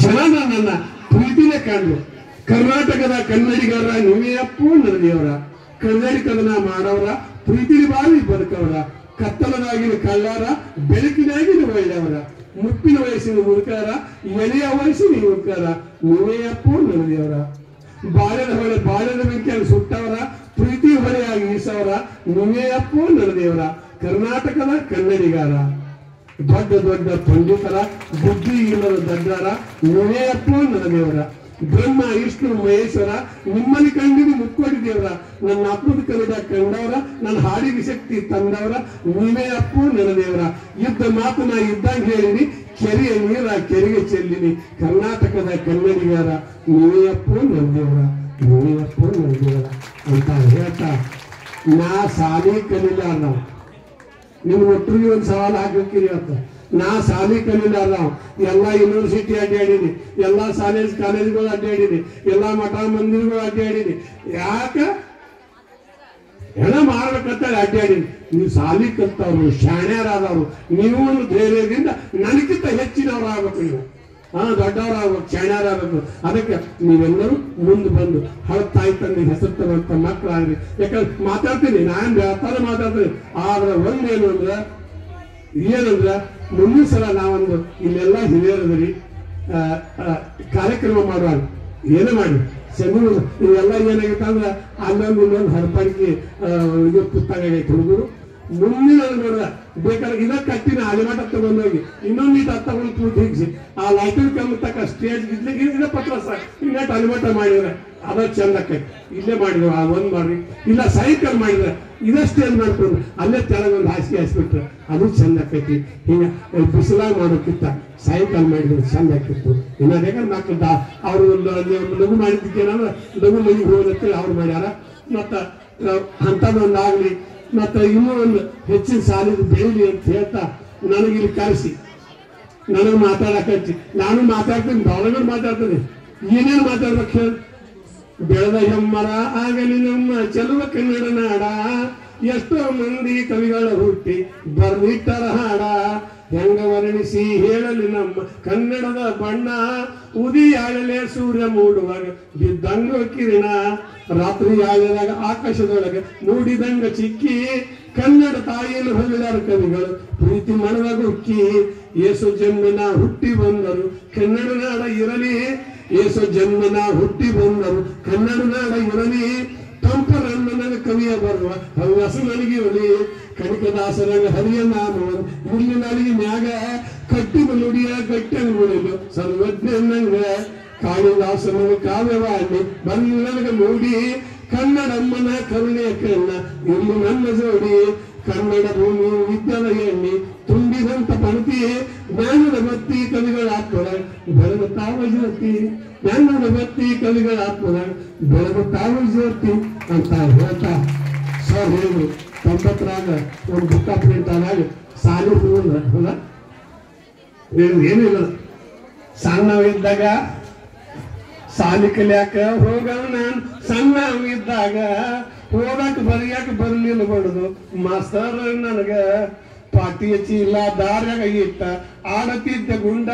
ಜನ ನನ್ನ ಪ್ರೀತಿನೇ ಕಂಡು ಕರ್ನಾಟಕದ ಕನ್ನಡಿಗರ ನೀವೇ ಅಪ್ಪು ನಡೆದಿಯವರ ಕನ್ನಡಿಗರನ್ನ ಮಾಡವರ ಪ್ರೀತಿಲಿ ಬಾಳಿ ಬದುಕವರ ಕತ್ತಲದಾಗಿನ ಕಳ್ಳಾರ ಬೆಳಕಿನಾಗಿನ ಒಳ್ಳೆಯವರ ಮುಪ್ಪಿನ ವಯಸ್ಸಿನ ಮುದುಕಾರ ಎಳೆಯ ವಯಸ್ಸಿನ ಯುವಕರ ನೀವೇ ಅಪ್ಪು ನಡೆದಿಯವರ ಬಾಳೆದ ಹೊಳೆ ಬಾಳೆದ ಬೆಂಕಿಯನ್ನು ಸುಟ್ಟವರ ಪ್ರೀತಿ ಹೊಳೆಯಾಗಿ ಈಸವರ ನೀವೇ ಅಪ್ಪು ನಡೆದಿಯವರ ಕರ್ನಾಟಕದ ಕನ್ನಡಿಗರ ದೊಡ್ಡ ದೊಡ್ಡ ಪಂಡಿತರ ಬುದ್ಧಿ ಇಲ್ಲದ ದಡ್ಡರ ನೀವೇ ಅಪ್ಪು ನಡೆದಿಯವರ ಬ್ರಹ್ಮ ವಿಷ್ಣು ಮಹೇಶ್ವರ ನಿಮ್ಮಲ್ಲಿ ಕಂಡಿದ್ದು ಮುಕ್ಕೋಟಿ ದೇವರ ನನ್ನ ಅಪ್ಪದ ಕನ್ನಡ ಕಂಡವರ ನನ್ನ ಹಾಡಿಗೆ ಶಕ್ತಿ ತಂದವರ ನೀವೇ ಅಪ್ಪು ನಡೆದೇವರ ಯುದ್ಧ ಮಾತನ್ನ ಇದ್ದಂಗೆ ಹೇಳಿನಿ ಕೆರೆಯ ನೀರ ಕೆರೆಗೆ ಚೆಲ್ಲಿನಿ ಕರ್ನಾಟಕದ ಕನ್ನಡಿಗರ ನೀವೇ ಅಪ್ಪು ನಡೆದೇವರ ನೀವೇ ಅಪ್ಪು ನಡೆದೇವರ ಅಂತ ಹೇಳ್ತಾ ನಾ ಸಾಲಿ ಕಲಿಲ್ಲ ನಾವು ನಿಮ್ಗೆ ಒಟ್ಟರಿಗೆ ಒಂದು ಸವಾಲು ಹಾಕಿರಿ ಅಂತ ನಾ ಶಾಲೆ ಕಲಿಲ್ಲ ನಾವು ಎಲ್ಲ ಯೂನಿವರ್ಸಿಟಿ ಅಡ್ಡಾಡೀನಿ ಎಲ್ಲ ಕಾಲೇಜ್ಗಳು ಅಡ್ಡಾಡೀನಿ ಎಲ್ಲ ಮಠ ಮಂದಿರಗಳು ಅಡ್ಡಾಡೀನಿ ಯಾಕ ಹೆಣ ಮಾಡ್ಬೇಕಂತ ಅಡ್ಡಾಡೀನಿ ನೀವು ಶಾಲೆ ಕಲ್ತವ್ರು ಶಾಣ್ಯರಾದವ್ರು ನೀವು ಒಂದು ಧೈರ್ಯದಿಂದ ನನಗಿಂತ ಹೆಚ್ಚಿನವ್ರು ಆಗ್ಬೇಕು ನೀವು ದೊಡ್ಡವರಾಗಬೇಕು ಶಾಣ್ಯರಾಗಬೇಕು ಅದಕ್ಕೆ ನೀವೆಲ್ಲರೂ ಮುಂದೆ ಬಂದು ತಾಯಿ ತಂದೆ ಹೆಸರು ತರುವಂತ ಮಕ್ಕಳಾಗ್ರಿ ಯಾಕಂದ್ರೆ ಮಾತಾಡ್ತೀನಿ ನಾನು ವ್ಯಾಪಾರ ಮಾತಾಡ್ತೀನಿ ಆದ್ರೆ ಒಂದೇನು ಅಂದ್ರೆ ಏನಂದ್ರ ಮುಂದಿನ ಸಲ ನಾವೊಂದು ಇಲ್ಲೆಲ್ಲ ಹಿರಿಯರದ್ರಿ ಕಾರ್ಯಕ್ರಮ ಮಾಡುವಾಗ ಏನು ಮಾಡಿ ಇವೆಲ್ಲ ಏನಾಗೈತೆ ಅಂದ್ರೆ ಅಲ್ಲೊಂದು ಇನ್ನೊಂದು ಹರಪಾಡಿಕೆ ಇದು ಪುಸ್ತಕ ಆಗೈತೆ ಹುಡುಗರು ಮುಂದಿನ ನೋಡ್ರ ಬೇಕಾದ್ರೆ ಇದ ಕಟ್ಟಿನ ಅಲಿಮಾಟ ತಗೊಂಡೋಗಿ ಇನ್ನೊಂದು ನೀಟ್ ತಗೊಂಡು ಕೂತಿಸಿ ಆ ಲೈಟಿಂಗ್ ಕಮ್ಮಿ ತಕ್ಕ ಸ್ಟೇಜ್ ಇದ ಪತ್ರ ಇನ್ನಟ್ಟು ಅಲಿಮಾಟ ಮಾಡಿದ್ರೆ ಅದ ಚಂದ ಆಕೈತಿ ಇಲ್ಲೇ ಮಾಡಿದ್ರು ಆ ಒಂದ್ ಮಾಡ್ರಿ ಇಲ್ಲ ಸೈಕಲ್ ಮಾಡಿದ್ರೆ ಇದಷ್ಟೇ ಏನ್ ಮಾಡ್ಕೊಂಡು ಅಲ್ಲೇ ತೆಳಗೊಂದು ಹಾಸಿಗೆ ಹಾಸ್ಬಿಟ್ರೆ ಅದು ಚಂದ ಆಕೈತಿ ಹಿಂಗ ಬಿಸಿಲಾಗ ಮಾಡೋಕ್ಕಿಂತ ಸೈಕಲ್ ಮಾಡಿದ್ರೆ ಚಂದ ಆಕಿತ್ತು ಇನ್ನ ಬೇಕಾದ್ರೆ ಮಕ್ಕಳ ಅವ್ರು ಲಘು ಮಾಡಿದ್ದಕ್ಕೆ ಏನಂದ್ರೆ ಲಘು ಮನೆಗೆ ಹೋಗತ್ತೇಳಿ ಅವ್ರು ಮಾಡ್ಯಾರ ಮತ್ತ ಅಂಥದ್ದೊಂದಾಗ್ಲಿ ಮತ್ತ ಇನ್ನೂ ಒಂದು ಹೆಚ್ಚಿನ ಸಾಲಿದ ಬೆಳೀಲಿ ಅಂತ ಹೇಳ್ತಾ ನನಗಿಲ್ಲಿ ಕರೆಸಿ ನನಗೆ ಮಾತಾಡಕಚ್ಚಿ ನಾನು ಮಾತಾಡ್ತೀನಿ ದೊಳಗಡೆ ಮಾತಾಡ್ತೀನಿ ಏನೇನು ಮಾತಾಡ್ಬೇಕು ಹೇಳಿ ಬೆಳೆದ ಹೆಮ್ಮರ ಆಗಲಿ ನಮ್ಮ ಚೆಲುವ ಕನ್ನಡ ನಾಡ ಎಷ್ಟೋ ಮಂದಿ ಕವಿಗಳ ಹುಟ್ಟಿ ಬರ್ದಿಟ್ಟರ ಹಾಡ ಹೆಂಗ ವರ್ಣಿಸಿ ಹೇಳಲಿ ನಮ್ಮ ಕನ್ನಡದ ಬಣ್ಣ ಉದಿಯಾಗಲೇ ಸೂರ್ಯ ಮೂಡುವಾಗ ಬಿದ್ದಂಗ ಕಿರಣ ರಾತ್ರಿ ಆಗದಾಗ ಆಕಾಶದೊಳಗೆ ಮೂಡಿದಂಗ ಚಿಕ್ಕಿ ಕನ್ನಡ ತಾಯಿಯನ್ನು ಹೊಲಿದಾರ ಕವಿಗಳು ಪ್ರೀತಿ ಮನದ ಗುಕ್ಕಿ ಏಸು ಜನ್ಮನ ಹುಟ್ಟಿ ಬಂದರು ಕನ್ನಡ ನಾಡ ಇರಲಿ ಏಸು ಜನ್ಮನ ಹುಟ್ಟಿ ಬಂದರು ಕನ್ನಡ ನಾಡ ಇರಲಿ ತಂಪರನ್ನ ಕವಿಯ ಬರುವ ಹವ್ಯಾಸ ನನಗೆ ಒಲಿ ಕನಕದಾಸರಂಗ ಹರಿಯ ನಾನು ಇಲ್ಲಿ ನನಗೆ ಮ್ಯಾಗ ಕಟ್ಟಿದ ನುಡಿಯ ಗಟ್ಟಂಗ ಉಳಿದು ಸರ್ವಜ್ಞನಂಗ ಕಾಳಿದಾಸನ ಕಾವ್ಯವಾಣಿ ಬಂದು ನನಗೆ ಮೂಡಿ ಕನ್ನಡಮ್ಮನ ಕರುಣೆಯ ಕಣ್ಣ ಇಲ್ಲಿ ನನ್ನ ಜೋಡಿ ಕನ್ನಡ ಭೂಮಿ ವಿದ್ಯದ ಎಣ್ಣಿ ತುಂಬಿದಂತ ಪಣತಿ ಜ್ಞಾನದ ಬತ್ತಿ ಕವಿಗಳ ಆತ್ಮದ ಬೆಳೆದ ತಾವ ಜ್ಯೋತಿ ಜ್ಞಾನದ ಬತ್ತಿ ಕವಿಗಳ ಆತ್ಮದ ಬೆಳೆದ ತಾವ ಜ್ಯೋತಿ ಅಂತ ಹೇಳ್ತಾ ಸರ್ ಹೇಳಿದ್ರು 90ರಾಗ ಒಂದು ಬುಕ್ಕ ಪ್ರಿಂಟ್ ಆದಾಗ ಸಾಲಿ ಹೂದ ಏನಿಲ್ಲ ಸಣ್ಣವಿದ್ದಾಗ ಸಾಲಿ ಕಲಿಯಾಕ ಹೋಗವ ನಾನು ಸಣ್ಣವಿದ್ದಾಗ ಓದಾಕ ಬರಿಯಾಕ ಬರ್ಲಿಲ್ಲ ಬಡದು ಮಾಸ್ತರ್ ನನಗ ಪಾಟಿಯ ಚೀಲ ದಾರ್ಯಾಗ ಇಟ್ಟ ಆಡತಿದ್ದ ಗುಂಡ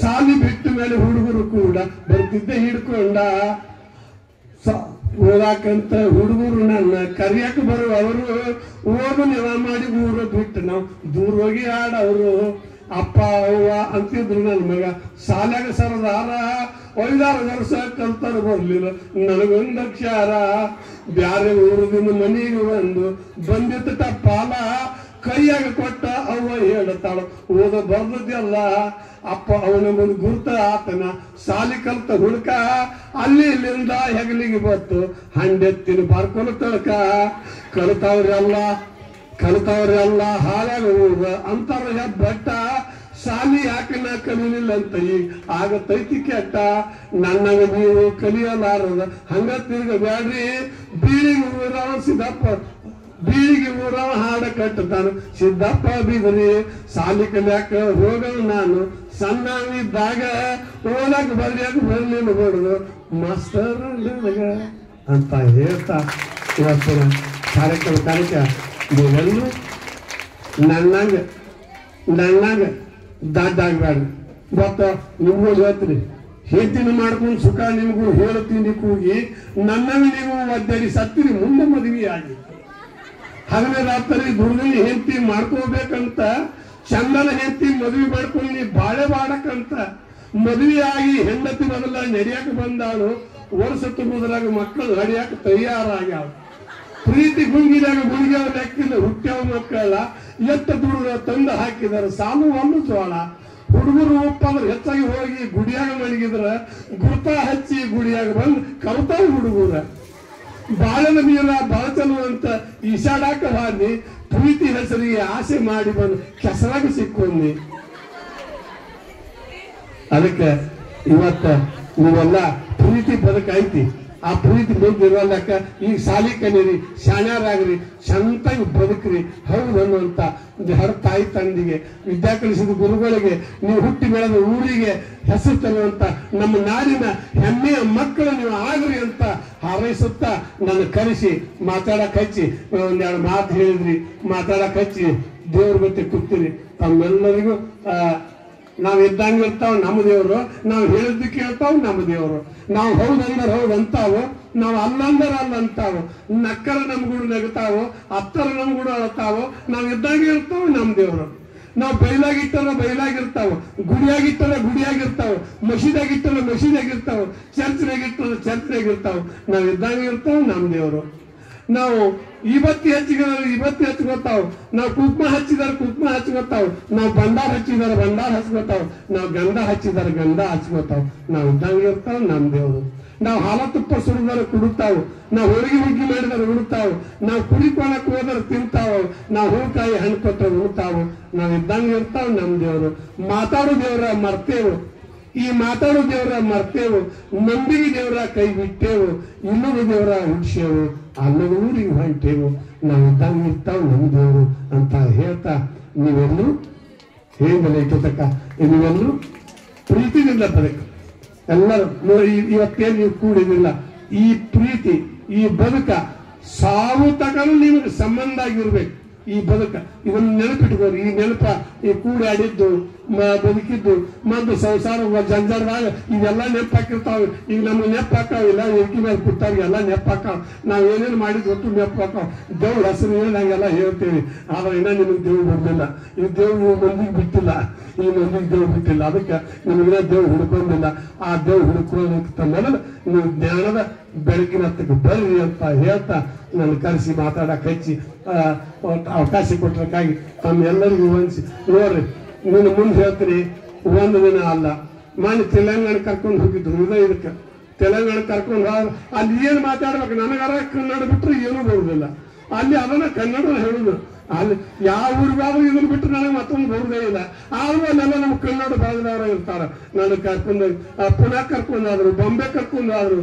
ಸಾಲಿ ಬಿಟ್ಟ ಮೇಲೆ ಹುಡುಗರು ಕೂಡ ಬರ್ತಿದ್ದೆ ಹಿಡ್ಕೊಂಡ ಓದಾಕಂತ ಹುಡುಗರು ನನ್ನ ಕರಿಯಾಕ ಬರುವವರು ಓದು ನೆವ ಮಾಡಿ ಊರು ಬಿಟ್ಟು ನಾವು ದೂರ ಹೋಗಿ ಆಡವರು ಅಪ್ಪ ಅವ್ವ ಅಂತಿದ್ರು ನನ್ನ ಮಗ ಶಾಲ್ಯಾಗ ಸರದಾರ 5-6 ವರ್ಷ ಕಲ್ತಾರ ಬರ್ಲಿಲ್ಲ ನನಗೊಂದು ಅಕ್ಷರ ಬ್ಯಾರೆ ಊರದಿಂದ ಮನೆಗೆ ಬಂದಿತ್ತ ಟಪಾಲ ಕೈಯಾಗ ಕೊಟ್ಟ ಅವ್ವ ಹೇಳ್ತಾಳ ಓದ ಬರ್ದದ್ದೆಲ್ಲ ಅಪ್ಪ ಅವನ ಮುಂದೆ ಗುರ್ತ ಆತನ ಸಾಲಿ ಕಲ್ತ ಹುಡುಕ ಅಲ್ಲಿ ಇಲ್ಲಿಂದ ಹೆಗಲಿಗೆ ಬತ್ತು ಹಂಡೆತ್ತಿನ ಬಾರ್ಕೊಲ ತಳಕ ಕಲಿತವ್ರೆಲ್ಲ ಹಾಳಾಗ ಹೋಗ ಅಂತಾರ ಹೆಬ್ಬಟ್ಟ ಶಾಲಿ ಯಾಕನ ಕಲೀಲಿಲ್ಲ ಅಂತ ಈಗ ಆಗತೈತಿ ಕೆಟ್ಟ ನನ್ನಗ ನೀವು ಕಲಿಯಲಾರದ ಹಂಗ ತಿರ್ಗ ಬ್ಯಾಡ್ರಿ ಬೀಳಿಗೆ ಊರವ ಸಿದ್ದಪ್ಪ ಬೀಳಿಗೆ ಊರವ ಹಾಡ ಕಟ್ಟತಾನ ಸಿದ್ದಪ್ಪ ಬಿದ್ರಿ ಶಾಲಿ ಕಲಿಯಾಕ ಹೋಗವ ನಾನು ಸಣ್ಣವಿದ್ದಾಗ ಓದಕ್ ಬರ್ಯಾಕ ಬರ್ಲಿಲ್ಲ ಬಡ್ದು ಮಾಸ್ತರ್ ಅಂತ ಹೇಳ್ತಾ ಇವತ್ತಿನ ಕಾರ್ಯಕ್ರಮ ನೀವೆಲ್ಲೂ ನನ್ನಂಗ ದಡ್ಡ ಆಗ್ಬೇಡ ಮತ್ತ ನಿಮ್ಗೂ ಹೇಳ್ತೀನಿ, ಹೆಂಡತಿನ ಮಾಡ್ಕೊಂಡು ಸುಖ ನಿಮಗೂ ಹೇಳ್ತೀನಿ ಕೂಗಿ ನನ್ನನ್ನು ನೀವು ಒದ್ದಾಡಿ ಸತ್ತಿರಿ ಮುಂದೆ ಮದುವೆ ಆಗಿ ಹಗಲೇ ರಾತ್ರಿ ದುರ್ಗಲಿ ಹೆಂಡತಿ ಮಾಡ್ಕೋಬೇಕಂತ ಚಂದನ ಹೆಂಡತಿ ಮದುವೆ ಮಾಡ್ಕೊಂಡು ನೀ ಬಾಳೆ ಬಾಡಕಂತ ಮದುವೆ ಆಗಿ ಹೆಂಡತಿ ಮೊದಲ ನಡಿಯಾಕ ಬಂದಾಳು. ವರ್ಷ ತುಂಬುದ್ರಾಗ ಮಕ್ಕಳು ನಡಿಯಾಕ ತಯಾರಾಗ್ಯಾವ. ಪ್ರೀತಿ ಗುಂಗಿದಾಗ ಗುಂಗ್ಯಾವ ಲೆಕ್ಕಿಲ್ಲ ಹುಟ್ಟ್ಯಾವ ಮಕ್ಕಳ ಎತ್ತ ದುಡ್ಡ ತಂದು ಹಾಕಿದಾರೆ ಸಾಲು ಒಂದು ಜೋಳ. ಹುಡುಗರು ಒಪ್ಪಂದ್ರೆ ಹೆಚ್ಚಾಗಿ ಹೋಗಿ ಗುಡಿಯಾಗ ಮಡಗಿದ್ರ ಗುರ್ತ ಹಚ್ಚಿ ಗುಡಿಯಾಗ ಬಂದು ಕಲ್ತಾವ ಹುಡುಗರ. ಬಾಳನ ನೀರ ಬಾಳ ಚಲೋ ಅಂತ ಈಶಾಡಾಕ ಹಾನಿ ಪ್ರೀತಿ ಹೆಸರಿಗೆ ಆಸೆ ಮಾಡಿ ಬಂದು ಕೆಸರಾಗ ಸಿಕ್ಕೊಂಡಿ. ಅದಕ್ಕೆ ಇವತ್ತ ನೀವೆಲ್ಲ ಪ್ರೀತಿ ಬದುಕೈತಿ, ಆ ಪ್ರೀತಿ ಮುಂದಿರೋಲ್ಲಕ್ಕ ಈಗ ಸಾಲಿ ಕಲೀರಿ, ಶಾಣ್ಯಾರಾಗ್ರಿ, ಚಂದಾಗಿ ಬದುಕ್ರಿ. ಹೌದು ಅನ್ನುವಂತ ಹರ ತಾಯಿ ತಂದಿಗೆ, ವಿದ್ಯಾ ಕಲಿಸಿದ ಗುರುಗಳಿಗೆ, ನೀವು ಹುಟ್ಟಿ ಬೆಳೆದ ಊರಿಗೆ ಹೆಸರು ತರುವಂತ ನಮ್ಮ ನಾಡಿನ ಹೆಮ್ಮೆಯ ಮಕ್ಕಳು ನೀವು ಆಗ್ರಿ ಅಂತ ಹಾರೈಸುತ್ತಾ ನನ್ನ ಕರೆಸಿ ಮಾತಾಡಕ್ ಹಚ್ಚಿ ಒಂದೆರಡು ಮಾತು ಹೇಳಿದ್ರಿ, ಮಾತಾಡಕ್ ಹಚ್ಚಿ ದೇವ್ರ ಬಗ್ಗೆ ಕೂತೀರಿ. ತಮ್ಮೆಲ್ಲರಿಗೂ ನಾವ್ ಇದ್ದಂಗೆ ಇರ್ತಾವ ನಮ್ಮ ದೇವರು, ನಾವು ಹೇಳಿದ್ದು ಕೇಳ್ತಾವ ನಮ್ಮ ದೇವರು. ನಾವು ಹೌದಂದ್ರೆ ಹೌದು ಅಂತಾವು, ನಾವು ಅಲ್ಲಂದ್ರೆ ಅಲ್ಲ ಅಂತಾವು. ನಕ್ಕರ ನಮ್ಗೂಡು ನಗುತ್ತಾವು, ಹತ್ತರ ನಮ್ಗೂಡು ಅಳತಾವು. ನಾವ್ ಇದ್ದಂಗೆ ಇರ್ತಾವ ನಮ್ಮ ದೇವರು. ನಾವು ಬೈಲಾಗಿಟ್ಟರ ಬೈಲಾಗಿರ್ತಾವ, ಗುಡಿಯಾಗಿಟ್ಟರ ಗುಡಿಯಾಗಿರ್ತಾವ, ಮಸೀದಾಗಿಟ್ಟರ ಮಸೀದಾಗಿರ್ತಾವ, ಚರ್ಚ್ನಾಗಿಟ್ಟರ ಚರ್ಚ್ನಾಗಿರ್ತಾವ. ನಾವ್ ಇದ್ದಂಗೆ ಇರ್ತಾವ ನಮ್ಮ ದೇವರು. ನಾವು ಇವತ್ತಿ ಹಚ್ಕೋತಾವ್, ನಾವು ಕುಂಕುಮ ಹಚ್ಚಿದಾರ ಕುಂಕುಮ ಹಚ್ಕೋತಾವ್, ನಾವು ಬಂಡಾರ ಹಚ್ಚಿದಾರ ಬಂಡಾರ ಹಚ್ಕೋತಾವ್, ನಾವು ಗಂಧ ಹಚ್ಚಿದಾರ ಗಂಧ ಹಚ್ಕೋತಾವ್. ನಾವು ಇದ್ದಂಗೆ ಇರ್ತಾವ ನಮ್ಮ ದೇವರು. ನಾವು ಹಾಲ ತುಪ್ಪ ಸುರಿದಾರ ಕುಡುತ್ತಾವು, ನಾವು ಹೋಳಿಗೆ ಹುಗ್ಗಿ ಮಾಡಿದಾರ ಉಣ್ತಾವು, ನಾವು ಕುಡಿಕೊಳಕ್ ಹೋದಾರ ತಿಂತಾವ, ನಾವು ಹೂಕಾಯಿ ಹಣ್ಣು ಕೊಟ್ಟರೆ ಉಣ್ತಾವು. ನಾವು ಇದ್ದಂಗೆ ಇರ್ತಾವ ನಮ್ಮ ದೇವರು. ಮಾತಾಡೋ ದೇವರ ಮರ್ತೇವು, ಈ ಮಾತಾಡೋ ದೇವರ ಮರ್ತೇವು, ನಂಬಿಗೆ ದೇವರ ಕೈ ಬಿಟ್ಟೇವು, ಇನ್ನೊಂದು ದೇವರ ಹುಡ್ಸೇವು, ಅನ್ನೋದು ಊರಿಗೆ ಹೊಂಟೇವು. ನಾವು ಇದ್ದಂಗೆ ಇರ್ತಾವ ನಮ್ಮ ದೇವರು ಅಂತ ಹೇಳ್ತಾ ನೀವೆಲ್ಲರೂ ಹೇಳಿದಲ್ಲ ಇಟ್ಟತಕ್ಕ ನೀವೆಲ್ಲರೂ ಪ್ರೀತಿಯಿಂದ ಬದುಕು. ಎಲ್ಲರೂ ನೋಡಿ, ಇವತ್ತೇನು ನೀವು ಕೂಡಿದಿಲ್ಲ, ಈ ಪ್ರೀತಿ ಈ ಬದುಕ ಸಾವು ತಗಲು ನಿಮಗೆ ಸಂಬಂಧ ಆಗಿರ್ಬೇಕು. ಈ ಬದುಕ ಇದನ್ನು ನೆನಪಿಟ್ಕೋರಿ. ಈ ನೆನಪ ಈ ಕೂಡಾಡಿದ್ದು ಬದುಕಿದ್ದು ಮತ್ತು ಸಂಸಾರ ಜಂಜಾರದಾಗ ಇವೆಲ್ಲ ನೆನಪಾಕಿರ್ತಾವ. ಈಗ ನಮ್ಗೆ ನೆನಪಾಕಾವಿಲ್ಲ, ಎಲ್ಕಿ ಮೇಲೆ ಕೂತಾಗ ಎಲ್ಲ ನೆನಪಾಕಾವ. ನಾವ್ ಏನೇನು ಮಾಡಿದ್ ಗೊತ್ತು ನೆನಪಾಕಾವ. ದೇವ್ರ ಹೆಸರು ಹೇಳಿದಂಗೆಲ್ಲ ಹೇಳ್ತೇವೆ, ಆದ್ರೆ ಇನ್ನ ನಿಮಗೆ ದೇವ್ರು ಬಿಡ್ಲಿಲ್ಲ. ಈ ದೇವ್ರು ಮಂದಿಗೆ ಬಿಟ್ಟಿಲ್ಲ, ಈ ಮಂದಿಗೆ ದೇವ್ರು ಬಿಟ್ಟಿಲ್ಲ. ಅದಕ್ಕೆ ನಿಮಗಿನ ದೇವ್ರು ಹುಡ್ಕೊಂಡಿಲ್ಲ. ಆ ದೇವ್ರು ಹುಡ್ಕೊಳ್ಳೋದಕ್ಕಿಂತ ಮೊದಲು ನೀವು ಜ್ಞಾನದ ಬೆಳಕಿನ ಹತ್ತಕ್ಕೆ ಬರ್ರಿ ಅಂತ ಹೇಳ್ತಾ ನನ್ನ ಕರೆಸಿ ಮಾತಾಡಕ್ ಹಚ್ಚಿ ಅವಕಾಶ ಕೊಟ್ಟರಕ್ಕಾಗಿ ತಮ್ಮೆಲ್ಲರಿಗೂ ವಂದಿಸಿ. ನೋಡ್ರಿ, ನೀನು ಮುಂದೆ ಹೇಳ್ತೀನಿ, ಒಂದು ದಿನ ಅಲ್ಲ, ಮನೆ ತೆಲಂಗಾಣ ಕರ್ಕೊಂಡು ಹೋಗಿದ್ರು. ಇದಕ್ಕೆ ತೆಲಂಗಾಣ ಕರ್ಕೊಂಡು ಅಲ್ಲಿ ಏನ್ ಮಾತಾಡ್ಬೇಕು, ನನಗಾರ ಕನ್ನಡ ಬಿಟ್ರೆ ಏನೂ ಬರುದಿಲ್ಲ. ಅಲ್ಲಿ ಅದನ್ನ ಕನ್ನಡ ಹೇಳುದು. ಅಲ್ಲಿ ಯಾವ ಊರಿಗಾದ್ರೂ ಇದನ್ನ ಬಿಟ್ಟು ನನಗೆ ಮತ್ತೊಂದು ಬರುದೇ ಇಲ್ಲ. ಆದ್ರೂ ಅಲ್ಲೆಲ್ಲ ನಮ್ಮ ಕನ್ನಡ ಭಾಗದವರ ಇರ್ತಾರ. ನನಗೆ ಕರ್ಕೊಂಡು ಪುಣೆ ಕರ್ಕೊಂಡಾದ್ರು, ಬಾಂಬೆ ಕರ್ಕೊಂಡಾದ್ರು,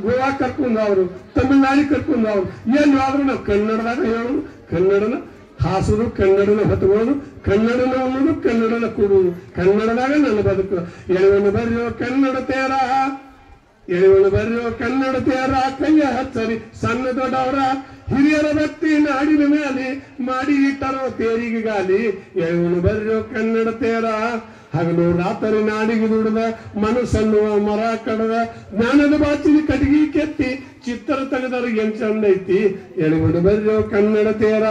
ಗೋವಾ ಕರ್ಕೊಂಡಾದ್ರು, ತಮಿಳ್ನಾಡು ಕರ್ಕೊಂಡಾದ್ರು. ಏನು ಆದ್ರೂ ನಾವು ಕನ್ನಡದಾಗ ಹೇಳೋದು, ಕನ್ನಡನ ಹಾಸೋದು, ಕನ್ನಡನ ಹೊತ್ಕೊಳ್ಳೋದು, ಕನ್ನಡನ ಅನ್ನೋದು, ಕನ್ನಡನ ಕೊಡುವುದು. ಕನ್ನಡದಾಗ ನನ್ನ ಬದುಕು. ಎಳೆವನು ಬರ್ರಿಯೋ ಕನ್ನಡ ತೇರ, ಎಳೆವನು ಬರ್ರಿಯೋ ಕನ್ನಡ ತೇರ, ಕೈಯ ಹಚ್ಚರಿ ಸಣ್ಣ ದೊಡ್ಡವರ ಹಿರಿಯರ ಭಕ್ತಿ ನಾಡಿನ ಮೇಲೆ ಮಾಡಿ ಇಟ್ಟರೋ ತೇರಿಗೆ ಗಾಲಿ. ಎಳೆವನು ಬರ್ರಿಯೋ ಕನ್ನಡ ತೇರ, ಹಗಲು ರಾತ್ರಿ ನಾಡಿಗೆ ದುಡಿದ ಮನಸ್ಸನ್ನು ಮರ ಕಡದ, ಜ್ಞಾನದ ಬಾಚಿನ ಕಟಗಿ ಕೆತ್ತಿ ಚಿತ್ರ ತೆಗೆದವ್ರಿಗೆ ಏನ್ ಚಂದ ಐತಿ. ಎಳೆವನು ಬರ್ರಿಯೋ ಕನ್ನಡ ತೇರ,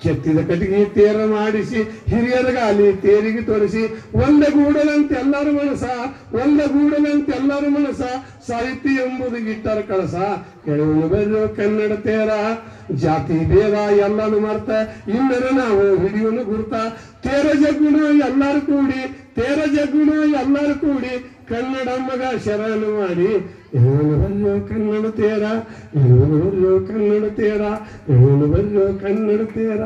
ಕೆತ್ತಿದ ಕಟ್ಟಿಗೆ ತೇರ ಮಾಡಿಸಿ ಹಿರಿಯರಗಾಲಿ ತೇರಿಗೆ ತೋರಿಸಿ, ಒಂದಗೂಡಲಂತೆ ಎಲ್ಲರ ಮನಸ, ಒಂದಗೂಡಲಂತೆ ಎಲ್ಲರ ಮನಸ, ಸಾಹಿತ್ಯ ಎಂಬುದು ಗಿಟ್ಟರ ಕಳಸ. ಎಳೆವನು ಬರ್ರೋ ಕನ್ನಡ ತೇರ, ಜಾತಿ ಭೇದ ಎಲ್ಲಾನು ಮರ್ತ ಇನ್ನರ ನಾವು ಹಿಡಿಯೋನು ಗುರ್ತ. ತೇರ ಜಗ್ಗುನು ಎಲ್ಲರೂ ಕೂಡಿ, ತೇರ ಜಗ್ಗುನು ಎಲ್ಲರೂ ಕೂಡಿ, ಕನ್ನಡ ಮಗ ಶರಣು ಮಾಡಿ. ಎಳೆವನು ಬರ್ರೋ ಕನ್ನಡ ತೇರ, ಎಳೆವನು ಬರ್ರೋ ಕನ್ನಡ ತೇರ, ಎಳೆವನು ಬರ್ರೋ ಕನ್ನಡ ತೇರ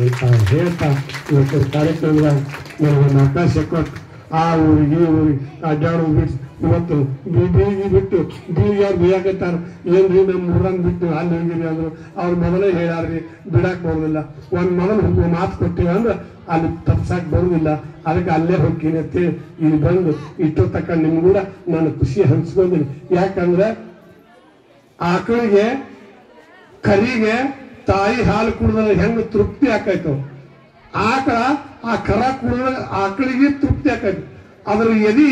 ಅಂತ ಹೇಳ್ತಾ ಇವತ್ತು ಕಾರ್ಯಕ್ರಮದಾಗ ನನಗೊಂದು ಅವಕಾಶ ಕೊಟ್ಟು ಆ ಊರಿಗೆ ಈ ಊರಿಗೆ ಅಡ್ಡಾಡೋದು ಬಿಟ್ಟು ಇವತ್ತು ಬೀಗಿ ಬಿಟ್ಟು ಬೀಗಿ ಅವ್ರು ಬೇಯಾಕತ್ತಾರ. ಏನ್ರಿ ನಮ್ಮ ಊರಂಗ್ ಬಿಟ್ಟು ಅಲ್ಲಿ ಹೋಗಿರಿ ಅಂದ್ರು. ಅವ್ರು ಮೊದಲೇ ಹೇಳ್ಯಾರ್ರಿ ಬಿಡಾಕ್ ಬರೋದಿಲ್ಲ. ಒಂದ್ ಮೊದಲು ಮಾತು ಕೊಟ್ಟಿವಿ ಅಂದ್ರೆ ಅಲ್ಲಿ ತಪ್ಸಾಕ್ ಬರುದಿಲ್ಲ. ಅದಕ್ಕೆ ಅಲ್ಲೇ ಹೋಗ್ತೀನಿ ಅಂತೇಳಿ ಇಲ್ಲಿ ಬಂದು ಇಟ್ಟು ತಕ್ಕ ನಿಮ್ ಕೂಡ ನಾನು ಖುಷಿ ಹಂಚ್ಕೊಂಡಿನಿ. ಯಾಕಂದ್ರೆ ಆಕಳಿಗೆ ಕರಿಗೆ ತಾಯಿ ಹಾಲು ಕುಡಿದ್ರೆ ಹೆಂಗ ತೃಪ್ತಿ ಆಕೈತವ, ಆಕಳ ಆ ಕರ ಕುಡಿದ್ರೆ ಆಕಳಿಗೆ ತೃಪ್ತಿ ಆಕೈತಿ. ಅದ್ರ ಎದಿ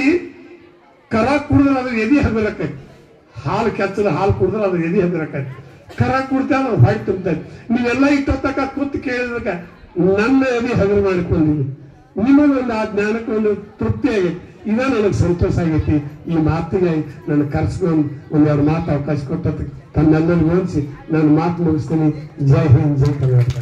ಕರ ಕುಡಿದ್ರೆ ಅದ್ರ ಎದಿ ಹಗರಕೈತಿ, ಹಾಲು ಕೆಚ್ಚದ ಹಾಲು ಕುಡಿದ್ರೆ ಅದ್ರ ಎದಿ ಹಗರಕೈತಿ, ಕರ ಕುಡ್ತಾ ಅದ್ರ ಹೊಟ್ಟೆ ತುಂಬತೈತಿ. ನೀವೆಲ್ಲ ಇಟ್ಟೊತ್ತಕ ಕೂತ್ ಕೇಳಿದಕ್ಕ ನನ್ನ ಎದಿ ಹಗರು ಮಾಡಿಕೊಂಡಿವಿ. ನಿಮಗೊಂದು ಆ ಜ್ಞಾನಕ್ಕೆ ಒಂದು ತೃಪ್ತಿ ಆಗೈತಿ, ಇದ ನನಗೆ ಸಂತೋಷ ಆಗೈತಿ. ಈ ಮಾತಿಗೆ ನನ್ನ ಕರ್ಸ್ಕೊಂಡು ಒಂದೆರಡು ಮಾತು ಅವಕಾಶ ಕೊಟ್ಟದಕ್ಕೆ ತನ್ನೆಲ್ಲರಿಗೂ ಹೋಲಿಸಿ ನಾನು ಮಾತು ಮುಗಿಸ್ತೀನಿ. ಜೈ ಹಿಂದ್, ಜೈ ಕರ್ನಾಟಕ.